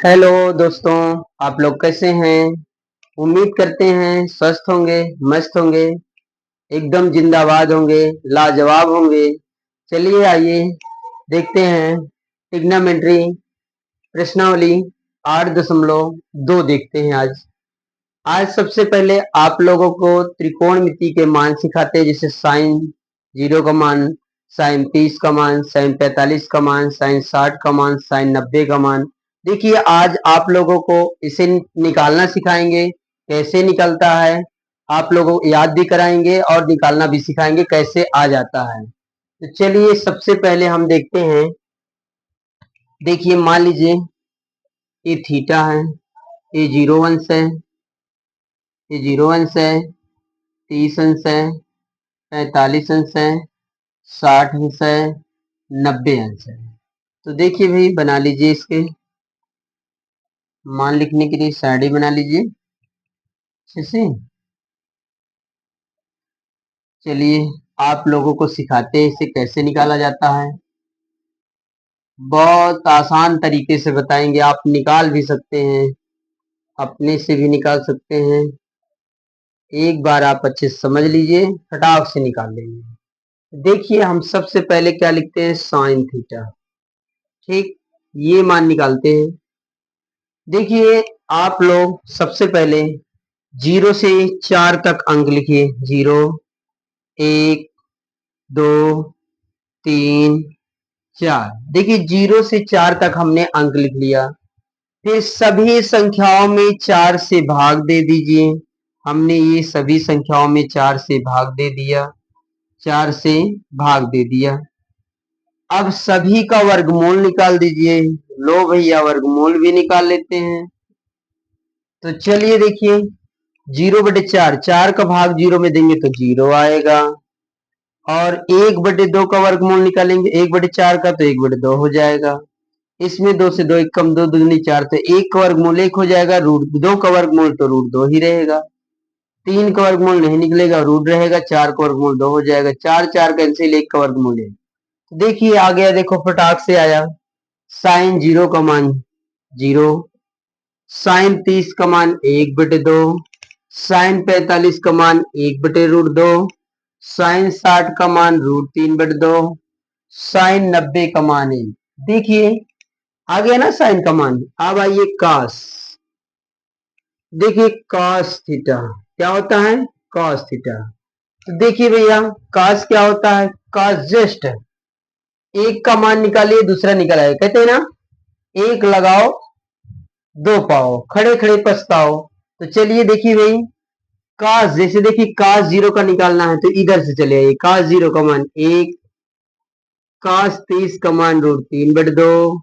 Hello दोस्तों, आप लोग कैसे हैं? उम्मीद करते हैं स्वस्थ होंगे, मस्त होंगे, एकदम जिंदाबाद होंगे, लाजवाब होंगे। चलिए आइए देखते हैं ट्रिग्नोमेट्री प्रश्नावली 8.2 देखते हैं आज। आज सबसे पहले आप लोगों को त्रिकोणमिति के मान सिखाते हैं, जैसे साइन 0 का मान, साइन 30 का मान, साइन 45 का मान, साइन 60 का मान, साइन 90 का मान। देखिए आज आप लोगों को इसे निकालना सिखाएंगे, कैसे निकलता है आप लोगों को याद भी कराएंगे और निकालना भी सिखाएंगे कैसे आ जाता है। तो चलिए सबसे पहले हम देखते हैं। देखिए मान लीजिए ये थीटा है, ये 0 अंश है, ये 0 अंश है, 30 अंश है, 45 अंश है, 60 अंश है, 90 अंश है। तो देखिए भाई बना लीजिए, इसके मान लिखने के लिए साइड बना लीजिए अच्छे से। चलिए आप लोगों को सिखाते हैं इसे कैसे निकाला जाता है। बहुत आसान तरीके से बताएंगे, आप निकाल भी सकते हैं, अपने से भी निकाल सकते हैं। एक बार आप अच्छे से समझ लीजिए, फटाक से निकाल लेंगे। देखिए हम सबसे पहले क्या लिखते हैं, साइन थीटा। ठीक, ये मान निकालते हैं। देखिए आप लोग सबसे पहले 0 से 4 तक अंक लिखिए। 0, 1, 2, 3, 4। देखिए 0 से 4 तक हमने अंक लिख लिया। फिर सभी संख्याओं में 4 से भाग दे दीजिए। हमने ये सभी संख्याओं में 4 से भाग दे दिया, 4 से भाग दे दिया। अब सभी का वर्गमूल निकाल दीजिए। लो भैया वर्गमूल भी निकाल लेते हैं। तो चलिए देखिए 0/4, 4 का भाग 0 में देंगे तो 0 आएगा। और 1/2 का वर्गमूल निकालेंगे 1/4 का, तो 1/2 हो जाएगा। इसमें 2 से 2 एक कम, 2 दूनी 4, तो 1 का वर्गमूल 1 हो जाएगा। रूट 2 का वर्गमूल तो रूट 2 ही रहेगा। 3 का वर्गमूल नहीं निकलेगा, रूट रहेगा। 4 का वर्गमूल 2 हो जाएगा। 4 4 कैंसिल, 1 का वर्गमूल है। तो देखिए आ गया, देखो फटाक से आया। साइन 0 का मान 0, साइन 30 का मान 1/2, साइन 45 का मान 1/√2, साइन 60 का मान √3/2, साइन 90 का मान 1। देखिए आ गया ना साइन का मान। अब आइए कॉस। देखिए कॉस थीटा क्या होता है, कॉस थीटा। तो देखिए भैया कॉस क्या होता है, कॉस जस्ट एक का मान निकालिए दूसरा निकल आए, कहते हैं ना एक लगाओ दो पाओ, खड़े खड़े पछताओ। तो चलिए देखिए भाई काश, जैसे देखिए काश 0 का निकालना है तो इधर से चले आइए। काश 0 का मान 1, काश 30 का मान √3/2,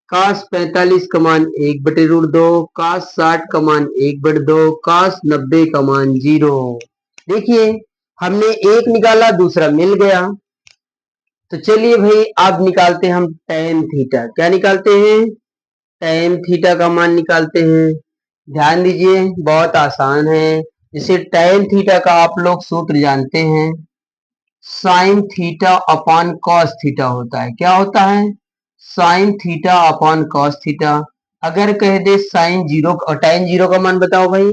काश 45 का मान 1/√2, काश 60 का मान 1/2, काश 90 का मान 0। देखिए हमने एक निकाला दूसरा मिल गया। तो चलिए भाई अब निकालते हैं हम tan थीटा। क्या निकालते हैं, tan थीटा का मान निकालते हैं। ध्यान दीजिए बहुत आसान है। जैसे tan थीटा का आप लोग सूत्र जानते हैं, sine theta upon cos theta होता है। क्या होता है, sine theta upon cos theta. अगर कह दे साइन 0 और tan 0 का मान बताओ भाई,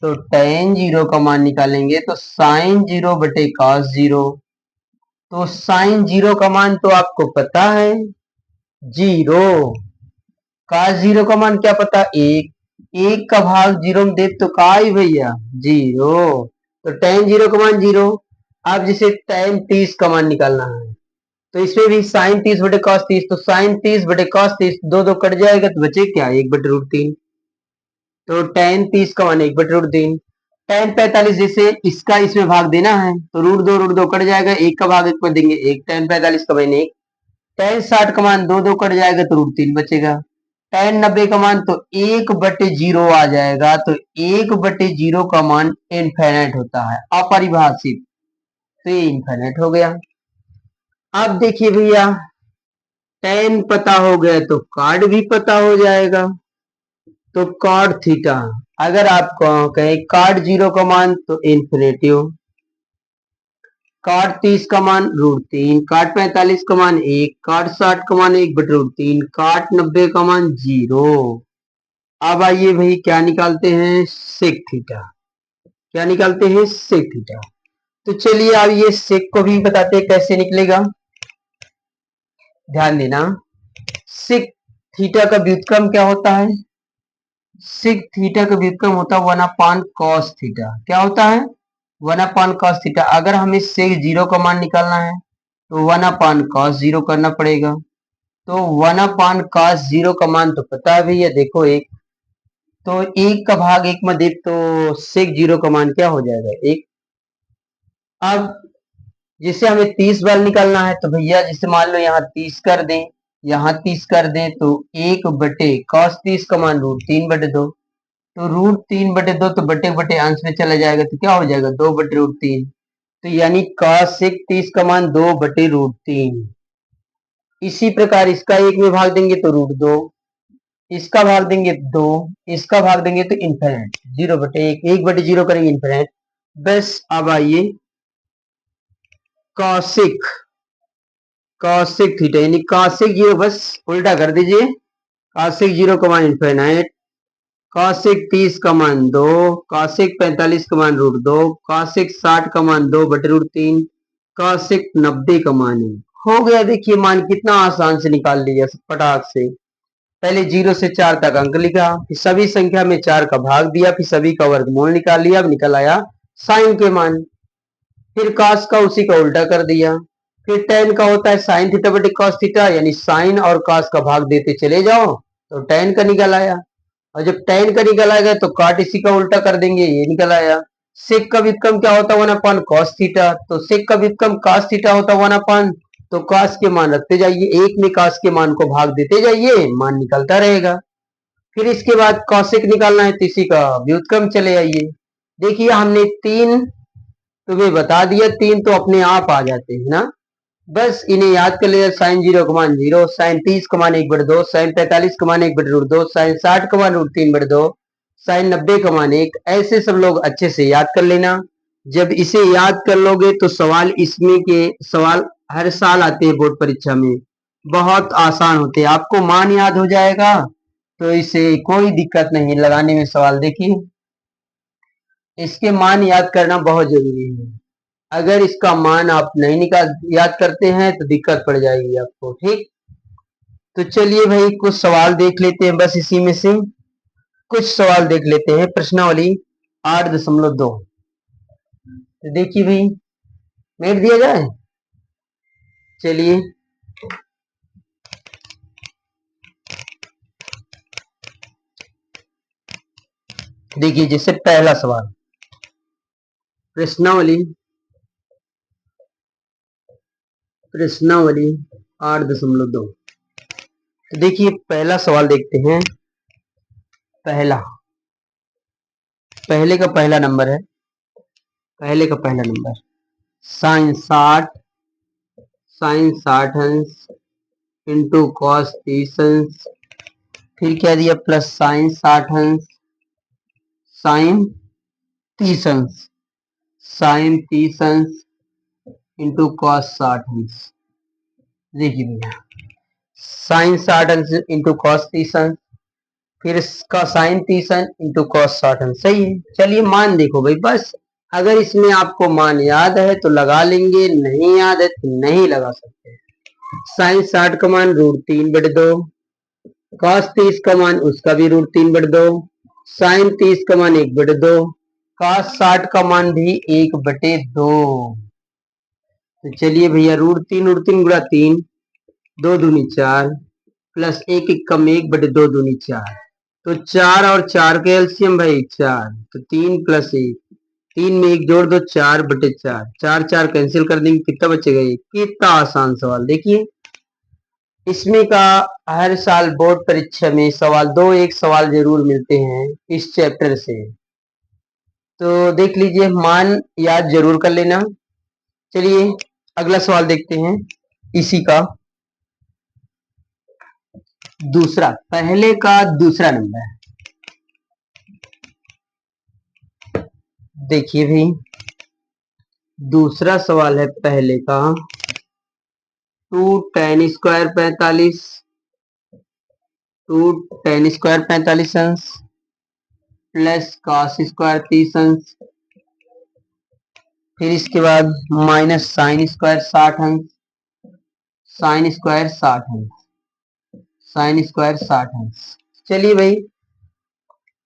तो tan 0 का मान निकालेंगे तो साइन 0/cos 0। तो साइन 0 का मान तो आपको पता है 0, cos 0 का मान क्या पता 1, 1 का भाग 0 में दे तो का ही भैया 0। तो tan 0 का मान 0। अब जैसे tan 30 का मान निकालना है तो इसमें भी साइन 30/cos 30, तो साइन 30/cos 30 दो दो कट जाएगा तो बचे क्या 1/√3। तो tan 30 का मान 1/√3। tan 45 जैसे इसका इसमें भाग देना है तो √2 कट जाएगा, 1 का भाग 1 में देंगे 1, tan 45 का मान 1। tan 60 का मान 2 2 कट जाएगा तो √3 बचेगा। tan 90 का मान तो 1/0 आ जाएगा। तो 1/0 का मान इनफाइनाइट होता है, अपरिभाषित। तो ये इनफाइनाइट हो गया। अब देखिए भैया tan पता हो गया तो कार्ड भी पता हो जाएगा। तो कॉट थीटा, अगर आप कहें कॉट 0 का मान तो इन्फिनेटिव, कॉट 30 का मान √3, कॉट 45 का मान 1, कॉट 60 का मान 1/√3, कॉट 90 का मान 0। अब आइए भाई क्या निकालते हैं, सेक थीटा। क्या निकालते हैं, सेक थीटा। तो चलिए अब ये सेक को भी बताते हैं कैसे निकलेगा। ध्यान देना, सेक थीटा का व्युत्क्रम क्या होता है, सेक थीटा का व्युत्क्रम होता है 1/cos थीटा। क्या होता है, 1/cos थीटा। अगर हमें सेक जीरो का मान निकालना है तो 1/cos जीरो करना पड़ेगा। तो 1/cos जीरो का मान तो पता है भैया, देखो एक, तो एक का भाग एक में दे तो सेक जीरो का मान क्या हो जाएगा, एक। अब जिसे हमें 30 बार निकालना है तो भैया जिसे मान लो यहाँ 30 कर दें, यहाँ 30 कर दें तो 1/cos 30 का मान √3/2। तो √3/2 तो बटे बटे अंश में चला जाएगा तो क्या हो जाएगा, 2/√3। तो यानी cos सेक 30 का मान 2/√3। इसी प्रकार इसका एक में भाग देंगे तो √2, इसका भाग देंगे 2, इसका भाग देंगे तो इनफिनिट, 0/1, 1/0 करेंगे इनफिनिट। बस अब आइए कॉसिक, कॉसिक थीटा यानी कॉसिक जीरो, बस उल्टा कर दीजिए। कॉसिक जीरो का मान इनफिनिट, कॉसिक 30 का मान 2, कॉसिक 45 का मान √2, कॉसिक 60 का मान 2/√3, कॉसिक 90 का मान 1। हो गया, देखिए मान कितना आसान से निकाल लिया पटाख से। पहले 0 से 4 तक अंक लिखा, फिर सभी संख्या में 4 का भाग दिया, फिर सभी का वर्गमूल निकाल लिया, अब निकल आया साइन के मान। फिर cos का उसी का उल्टा कर दिया। फिर tan का होता है साइन थीटा बटे cos थीटा, यानी साइन और cos का भाग देते चले जाओ तो tan का निकल आया। और जब tan का निकल आएगा तो cot इसी का उल्टा कर देंगे, ये निकल आया। sec का व्युत्क्रम क्या होता है 1/cos थीटा, तो sec का व्युत्क्रम cos थीटा होता है 1/, तो cos के मान रखते जाइए, एक में cos के मान को भाग देते जाइए, मान निकलता रहेगा। फिर इसके बाद cosec निकालना है तो इसी का व्युत्क्रम चले आइए। देखिए हमने तीन तुम्हें बता दिया, तीन तो अपने आप आ जाते हैं ना, बस इन्हें याद कर लिया। साइन जीरो का मान 0, साइन 30 का मान 1/2, साइन 45 का मान 1/√2, साइन 60 का मान √3/2, साइन 90 का मान 1। ऐसे सब लोग अच्छे से याद कर लेना। जब इसे याद कर लोगे तो सवाल इसमें के सवाल हर साल आते हैं बोर्ड परीक्षा में, बहुत आसान होते हैं, आपको मान याद हो जाएगा तो इसे कोई दिक्कत नहीं लगाने में। सवाल देखिए, इसके मान याद करना बहुत जरूरी है। अगर इसका मान आप नहीं निकाल याद करते हैं तो दिक्कत पड़ जाएगी आपको, ठीक। तो चलिए भाई कुछ सवाल देख लेते हैं, बस इसी में से कुछ सवाल देख लेते हैं। प्रश्नावली 8.2, तो देखिए भाई मेट दिया जाए। चलिए देखिए, जैसे पहला सवाल, प्रश्नावली प्रश्नावली 8.2। तो देखिए पहला सवाल देखते हैं। पहला, पहले का पहला नंबर है, पहले का पहला नंबर, साइन 60, साइन 60 अंश इंटू कॉस 30 अंश, फिर क्या दिया प्लस साइन 60 अंश, साइन 30 अंश, साइन 30 अंश इंटू कॉस 60 अंश। देखिए भैया साइन 60 अंश इंटू कॉस 30 अंश, फिर इसका साइन 30 अंश इंटू कॉस 60 अंश, सही है। चलिए मान देखो भाई, बस अगर इसमें आपको मान याद है तो लगा लेंगे, नहीं याद है तो नहीं लगा सकते। साइन 60 का मान √3/2, कॉस 30 का मान उसका भी √3/2, साइन 30 का मान 1/2, कॉस 60 का मान भी 1/2। तो चलिए भैया √3 2 दूनी 4, प्लस 1 1 कम 1/2 दूनी 4, तो 4 और 4 के एलसीएम भाई 4, तो 3 प्लस 1, 3 में 1 जोड़ दो 4/4, 4 4 कैंसिल कर देंगे, कितना बचेगा 1। कितना आसान सवाल। देखिए इसमें का हर साल बोर्ड परीक्षा में सवाल दो एक सवाल जरूर मिलते हैं इस चैप्टर से, तो देख लीजिए मान याद जरूर कर लेना। चलिए अगला सवाल देखते हैं इसी का दूसरा, पहले का दूसरा नंबर। देखिए भाई दूसरा सवाल है पहले का, 2 tan² 45 टू टेन स्क्वायर 45 अंश प्लस कॉस स्क्वायर 30 अंश, फिर इसके बाद माइनस साइन स्क्वायर 60 अंश, साइन स्क्वायर 60 अंश, साइन स्क्वायर 60 अंश। चलिए भाई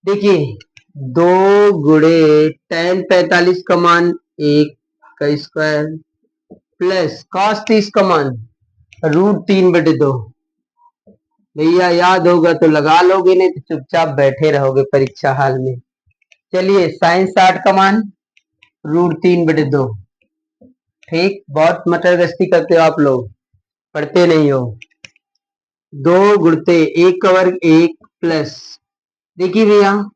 देखिए, 2 गुणे टेन 45 का मान 1 का स्क्वायर प्लस कॉस 30 का मान √3/2। भैया याद होगा तो लगा लोगे, नहीं तो चुपचाप बैठे रहोगे परीक्षा हाल में। चलिए साइन 60 का मान √3/2। ठीक, बहुत मटर गश्ती करते हो आप लोग, पढ़ते नहीं हो। 2 गुणते 1 का वर्ग 1 प्लस, देखिए भैया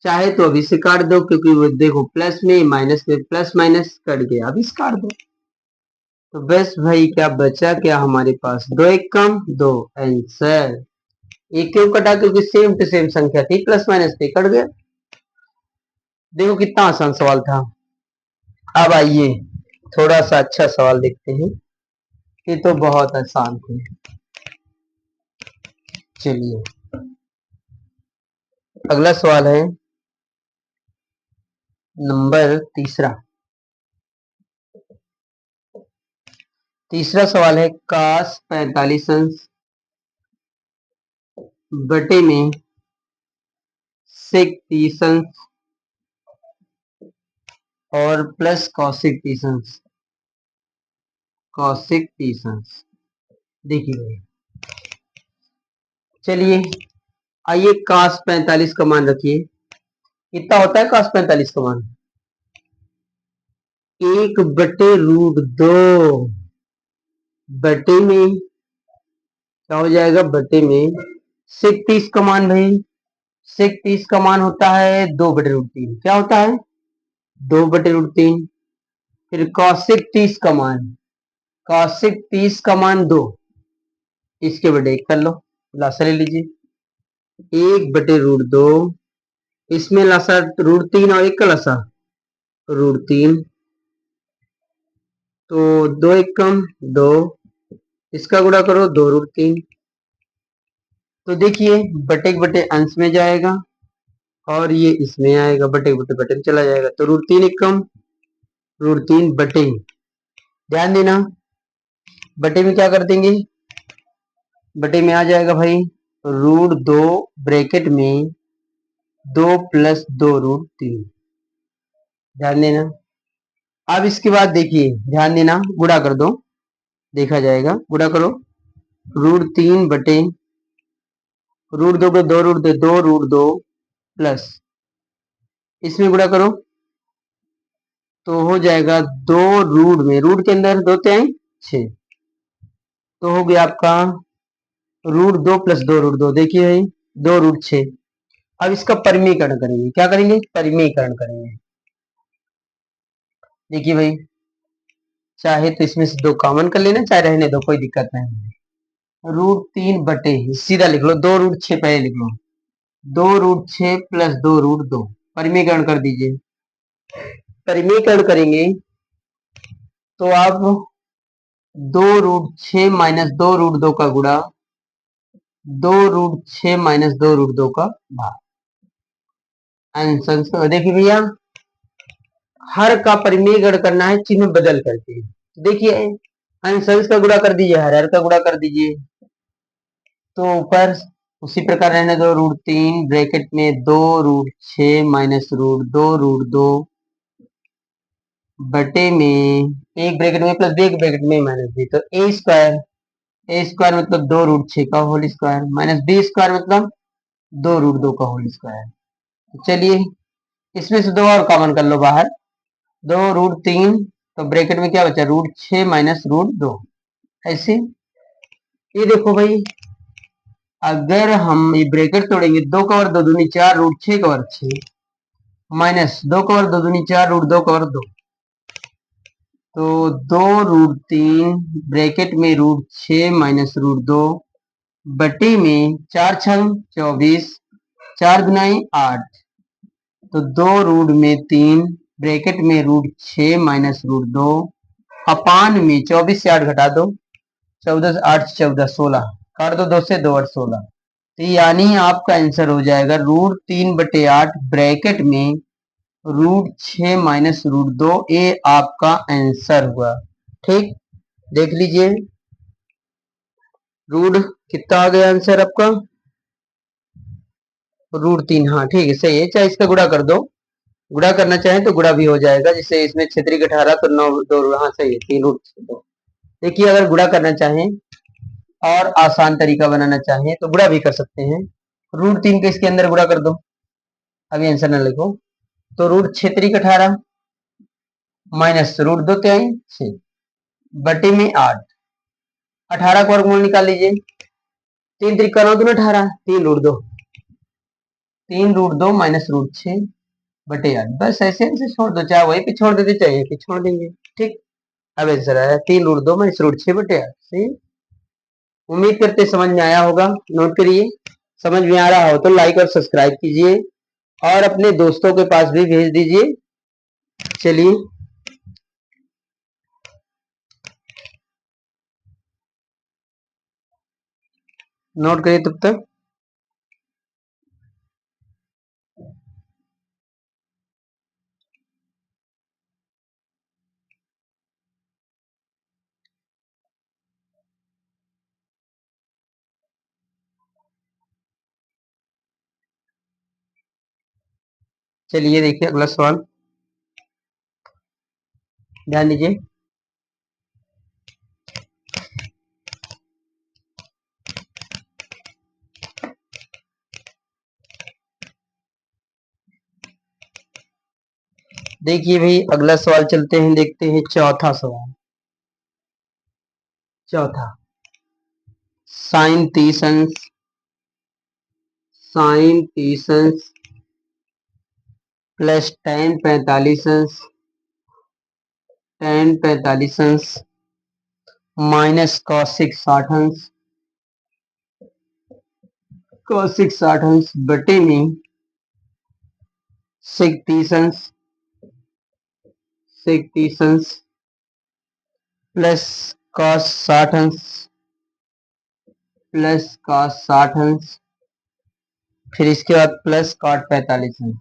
चाहे तो अभी से काट दो, क्योंकि वो देखो प्लस में माइनस में प्लस माइनस कट गया, अभी से काट दो। तो बस भाई क्या बचा, क्या हमारे पास 2 1 कम 2 आंसर। एक क्यों कटा, क्योंकि सेम टू सेम संख्या थी, प्लस माइनस थी, कट गया। देखो कितना आसान सवाल था। अब आइए थोड़ा सा अच्छा सवाल देखते हैं। ये तो बहुत आसान थे। चलिए अगला सवाल है नंबर तीसरा। तीसरा सवाल है cos 45 अंश बटे में sec 30 अंश और प्लस cosec 30 अंश, cosec 30 अंश। देखिए भाई चलिए आइए cos 45 का मान रखिए। कितना होता है cos 45 का मान? 1/√2 बटे में क्या हो जाएगा, बटे में sec 30 का मान। भाई sec 30 का मान होता है 2/√3। क्या होता है? 2/√3। फिर cosec 30 का मान, cosec 30 का मान 2, इसके बटे 1 कर लो, लासा ले लीजिए। 1/√2, इसमें लासा √3 और 1 का लासा √3, तो 2 1 कम 2, इसका गुणा करो 2√3। तो देखिए बटे बटे अंश में जाएगा और ये इसमें आएगा, बटे बटे बटे में चला जाएगा, तो √3 1 कम √3 बटे। ध्यान देना बटे में क्या कर देंगे, बटे में आ जाएगा भाई √2 ब्रैकेट में 2 + 2√3। ध्यान देना। अब इसके बाद देखिए ध्यान देना, गुणा कर दो, देखा जाएगा, गुणा करो √3 बटे √2 को 2 रूट दे 2√2 प्लस इसमें गुणा करो तो हो जाएगा 2 रूट में, रूट के अंदर 2 तिहाई 6, तो हो गया आपका √2 + 2√2। देखिए भाई 2√6। अब इसका परिमीकरण करेंगे, क्या करेंगे, परिमीकरण करेंगे। देखिए भाई चाहे तो इसमें से 2 कॉमन कर लेना, चाहे रहने दो, कोई दिक्कत नहीं। √3 बटे सीधा लिख लो 2√6, पहले लिख लो 2√6 + 2√2, परिमीकरण कर दीजिए। परिमीकरण करेंगे तो आप 2√6 - 2√2 का गुणा 2√6 - 2√2 का भाग। आंसर देखिए भैया, हर का परिमीकरण करना है चिन्ह बदल करके। देखिए आंसर का गुणा कर दीजिए, हर का गुणा कर दीजिए, तो ऊपर उसी प्रकार रहने दो √3 ब्रैकेट में 2√6 - √2 बटे में एक ब्रैकेट में प्लस एक ब्रैकेट में माइनस बी, तो ए स्क्वायर मतलब 2√6 का whole square minus B square मतलब 2√2 का होल स्क्वायर। तो चलिए इसमें से 2 और कॉमन कर लो बाहर, 2√3, तो ब्रैकेट में क्या बचा √6 - √2। ऐसे ये देखो भाई, अगर हम ये ब्रैकेट तोड़ेंगे 2 का वर्ग 2 दूनी 4 √6 का वर्ग 6 माइनस 2 का वर्ग 2 दूनी 4 √2 का वर्ग 2, तो 2√3 ब्रैकेट में √6 - √2 बटे में 4 छंग 24, 4 गुनाई 8, तो 2√3 ब्रैकेट में √6 - √2 अपान में 24 से 8 घटा दो, 14 8 14 16, काट दो 2 से 2 8 16, तो यानी आपका आंसर हो जाएगा √3/8 ब्रैकेट में √6 माइनस √2। ये आपका आंसर हुआ। ठीक, देख लीजिए रूट कितना आ गया आंसर आपका, √3। हाँ ठीक है, सही है। चाहे इसका गुणा कर दो, गुणा करना चाहें तो गुणा भी हो जाएगा। जैसे इसमें 6×18 तो 9 2, हाँ सही है, 3√2। देखिए अगर गुणा करना चाहें और आसान तरीका बनाना चाहें तो गुणा भी कर सकते हैं। √3 के इसके अंदर गुणा कर दो, अभी आंसर ना लिखो। तो √6×18 माइनस √2 6 बटे में 8, 18 का वर्गमूल निकाल लीजिए। 3×3 = 18, 3√2, 3√2 माइनस √6 बटे 8। बस ऐसे ऐसे छोड़ दो, चाहे वही पे छोड़ देते चाहिए कि छोड़ देंगे। ठीक, अब आंसर आया 3√2 माइनस √6 बटे 8। सही, उम्मीद करते समझ में आया होगा। नोट करिए, समझ में आ रहा हो तो लाइक और सब्सक्राइब कीजिए और अपने दोस्तों के पास भी भेज दीजिए। चलिए नोट करिए तब तक। चलिए देखिए अगला सवाल, ध्यान दीजिए। देखिए भाई अगला सवाल चलते हैं, देखते हैं चौथा सवाल। चौथा, साइन 30 अंश, साइन 30 अंश प्लस tan 45 अंश, tan 45 अंश माइनस cos 60 अंश, cos 60 अंश बटे में sec 30 अंश, sec 30 अंश प्लस cos 60 अंश, प्लस cos 60 अंश, फिर इसके बाद प्लस cot 45 अंश,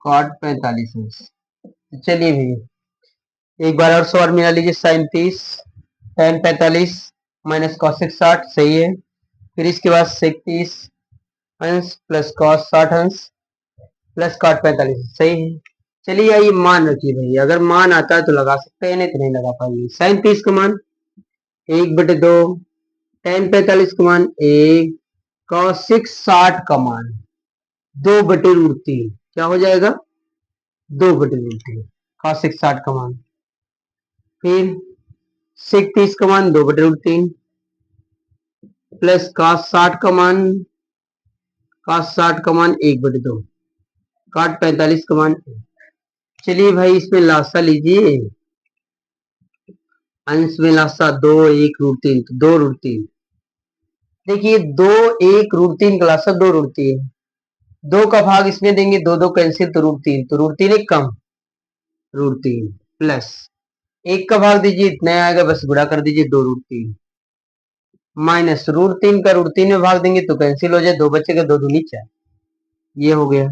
cot 45 अंश। तो चलिए भैया एक बार और सवाल मिला लीजिए। साइन 30 tan 45 माइनस cos 60, सही है। फिर इसके बाद sec 30 अंश प्लस cos 60 अंश प्लस cot 45, सही है। चलिए ये मान रखिए भाई, अगर मान आता है तो लगा सकते हैं, नहीं तो नहीं लगा पाएंगे। साइन 30 का मान 1/2, tan 45 का मान 1, cos 60 का मान 2/√3, क्या हो जाएगा 2/√3 cos 60 का मान। फिर sec 30 का मान 2/√3 प्लस cos 60 का मान, cos 60 का मान 1/2, cot 45 का मान। चलिए भाई इसमें लासा लीजिए, अंश में लासा 2 1√3 तो 2√3। देखिए 2 1√3 का लासा 2√3, 2 का भाग इसमें देंगे, 2 2 कैंसिल तो √3, तो √3 एक कम, √3 प्लस 1 का भाग दीजिए, इतना आएगा, बस गुणा कर दीजिए 2√3 माइनस √3 का √3 में भाग देंगे तो कैंसिल हो जाए, 2 बचेगा, 2 दूनी 4, ये हो गया।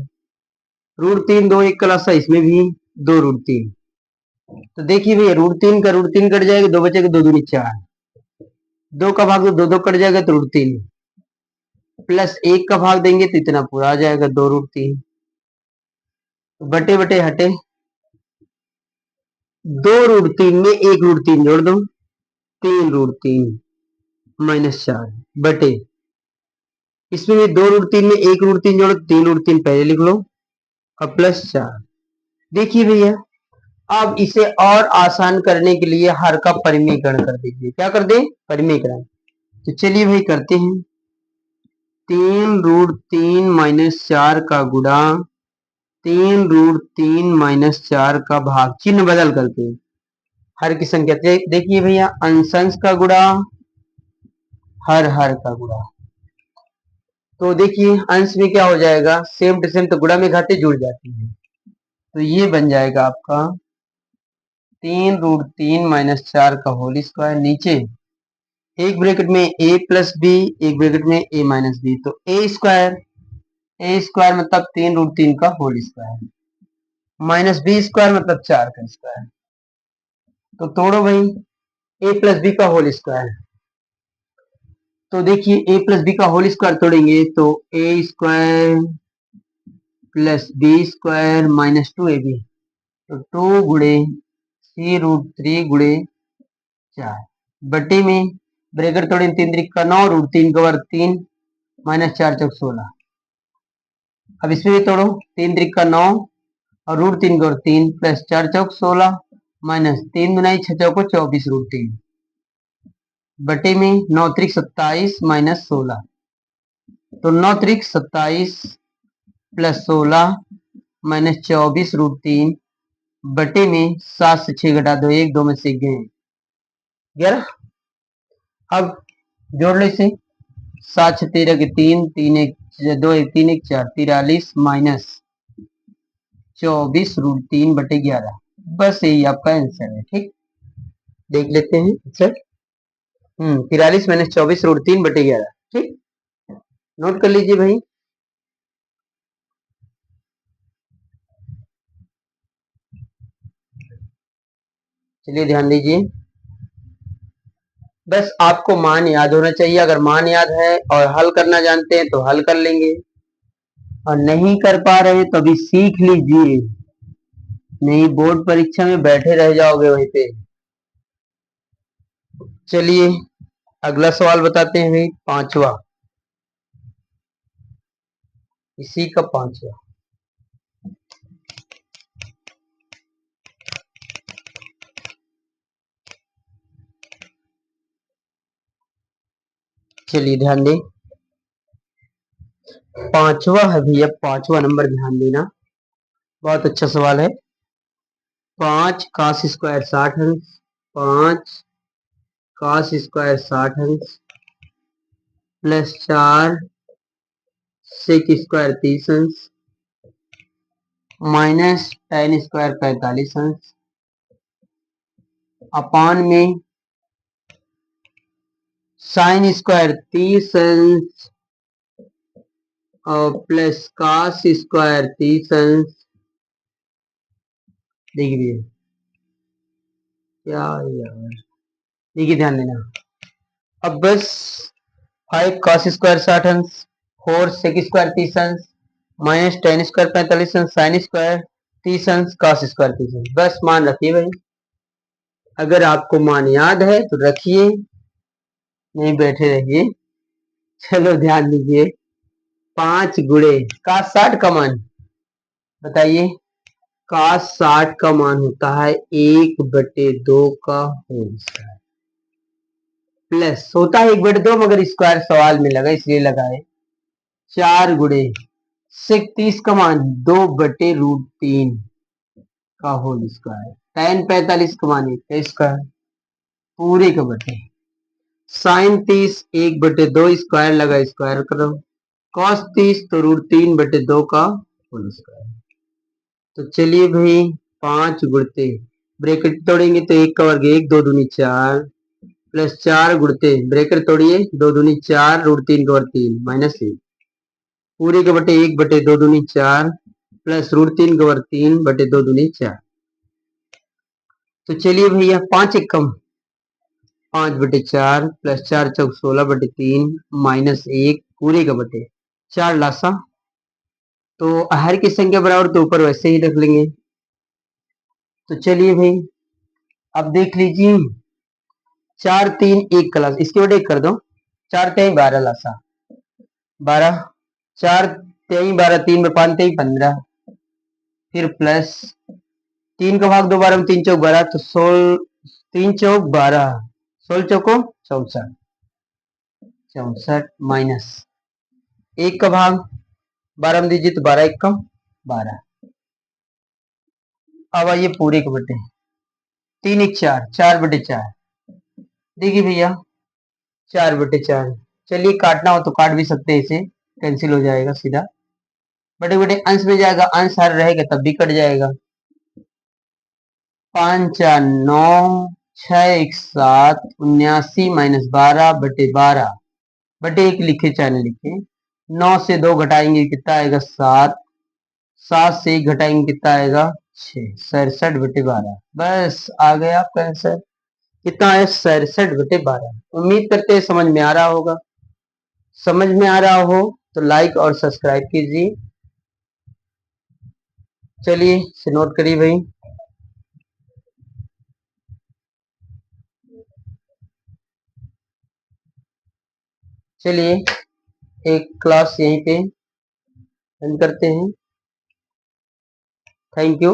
√3 2 1 का लासा इसमें भी 2√3, तो देखिए भैया √3 का √3 कट जाएगा, 2 बचेगा, 2 दूनी 4, 2 का भाग 2 2 कट जाएगा तो √3 प्लस 1 का भाग देंगे तो इतना पूरा आ जाएगा 2√3, बटे बटे हटे, 2√3 में 1√3 जोड़ दो, 3√3 माइनस 4 बटे, इसमें भी 2√3 में 1√3 जोड़ो, 3√3 पहले लिख लो और प्लस 4। देखिए भैया अब इसे और आसान करने के लिए हर का परिमीकरण कर दीजिए। क्या कर दे, परिमीकरण। तो चलिए भाई करते हैं, 3√3 माइनस 4 का गुणा 3√3 माइनस 4 का भाग, चिन्ह बदल करके हर की संख्या। देखिए भैया अंश अंश का गुणा, हर हर का गुणा। तो देखिए अंश में क्या हो जाएगा, सेम टू सेम, तो गुणा में घाते जुड़ जाती है, तो ये बन जाएगा आपका 3√3 माइनस 4 का होल स्क्वायर, नीचे एक ब्रैकेट में a प्लस बी, एक ब्रैकेट में a माइनस बी, तो ए स्क्वायर मतलब 3√3 का whole square minus B square मतलब 4 का स्क्वायर। तो तोड़ो भाई a प्लस बी का होल स्क्वायर। तो देखिए a प्लस बी का होल स्क्वायर तोड़ेंगे तो a square plus B square minus 2ab, तो 2 गुणे 3√3 गुणे 4 बटे में ब्रैकेट तोड़े 3×9 √3 का वर्ग 3 माइनस 4×4 = 16। अब इसमें भी तोड़ो 3×9 और √3 का वर्ग 3 प्लस 4×4 = 16 माइनस 3×6 = 24 √3 बटे में 9×3 = 27 माइनस 16, तो 9×3 = 27 प्लस 16 माइनस 24 √3 बटे में 7 से 6 घटा दो 1, 2 में से 1 गए 11। अब जोड़ लो इसे 7 6 13 के 3 3 1 2 1 3 1 4 43 माइनस 24 √3 बटे 11। बस यही आपका आंसर है। ठीक, देख लेते हैं आंसर। 43 माइनस 24 √3 बटे 11। ठीक, नोट कर लीजिए भाई। चलिए ध्यान दीजिए, बस आपको मान याद होना चाहिए। अगर मान याद है और हल करना जानते हैं तो हल कर लेंगे, और नहीं कर पा रहे तो अभी सीख लीजिए, नहीं बोर्ड परीक्षा में बैठे रह जाओगे वहीं पे। चलिए अगला सवाल बताते हैं भाई, पांचवा, इसी का पांचवा। चलिए ध्यान दें, पांचवा है भैया, पांचवा नंबर, ध्यान देना, बहुत अच्छा सवाल है। 5 cos स्क्वायर 60 अंश, 5 cos स्क्वायर 60 अंश प्लस 4 sec स्क्वायर 30 अंश माइनस tan स्क्वायर 45 अंश अपान में sin स्क्वायर 30 अंश और प्लस cos स्क्वायर 30 अंश। देखिए क्या यार, देखिए ध्यान देना। अब बस 5 cos स्क्वायर 60 अंश, 4 sec स्क्वायर 30 अंश माइनस tan स्क्वायर 45 अंश sin स्क्वायर 30 अंश cos स्क्वायर 30 अंश। बस मान रखिए भाई, अगर आपको मान याद है तो रखिए, नहीं बैठे रहिए। चलो ध्यान दीजिए, 5 गुणे cos 60 का मान बताइए। cos 60 का मान होता है 1/2 का होल स्क्वायर, प्लस होता है 1/2 मगर स्क्वायर सवाल में लगा इसलिए लगाए। 4 गुणे sec 30 का मान 2/√3 का होल स्क्वायर, tan 45 का मान 1 का स्क्वायर पूरे का बटे, sin 30 1/2 स्क्वायर लगा स्क्वायर करो, cos 30 तो √3/2 का होल स्क्वायर। तो चलिए भाई 5 गुणते ब्रैकेट तोड़ेंगे तो 1 का वर्ग 1, 2 दूनी 4 प्लस 4 गुणते ब्रैकेट तोड़िए 2 दूनी 4 √3 का वर्ग 3 माइनस 1 पूरे के बटे 1/2 दूनी 4 प्लस √3 का वर्ग 3 बटे 2 दूनी 4। तो चलिए भैया 5 1 कम 5/4 प्लस 4 चौक 16/3 माइनस 1 पूरे का बटे 4 लासा, तो हर की संख्या बराबर तो ऊपर वैसे ही रख लेंगे। तो चलिए भाई अब देख लीजिए, 4 3 1 क्लास इसके बटे 1 कर दो, 4 3 12 लासा 12, 4 3 12 3 में 5 3 15, फिर प्लस 3 का भाग 2 12 में 3 चौक 12, तो 16 3 चौक 12 16 चौको 64 64 माइनस 1 का भाग 12 में दीजिए तो 12 1 का 12। अब आइए पूरे के बटे 3 1 4 4/4, देखिए भैया 4/4। चलिए काटना हो तो काट भी सकते हैं, इसे कैंसिल हो जाएगा सीधा, बटे बटे अंश में जाएगा, अंश हर रहेगा तब भी कट जाएगा। 5 4 9 6 एक 7, 79 माइनस 12/12 बटे 1 लिखे चाहे न लिखे। 9 से 2 घटाएंगे कितना आएगा 7, 7 से 1 घटाएंगे कितना आएगा 6, 67/12। बस आ गया आपका आंसर। कितना है 67/12। उम्मीद करते हैं समझ में आ रहा होगा। समझ में आ रहा हो तो लाइक और सब्सक्राइब कीजिए। चलिए इसे नोट करिए भाई। चलिए एक क्लास यहीं पे एंड करते हैं। Thank you.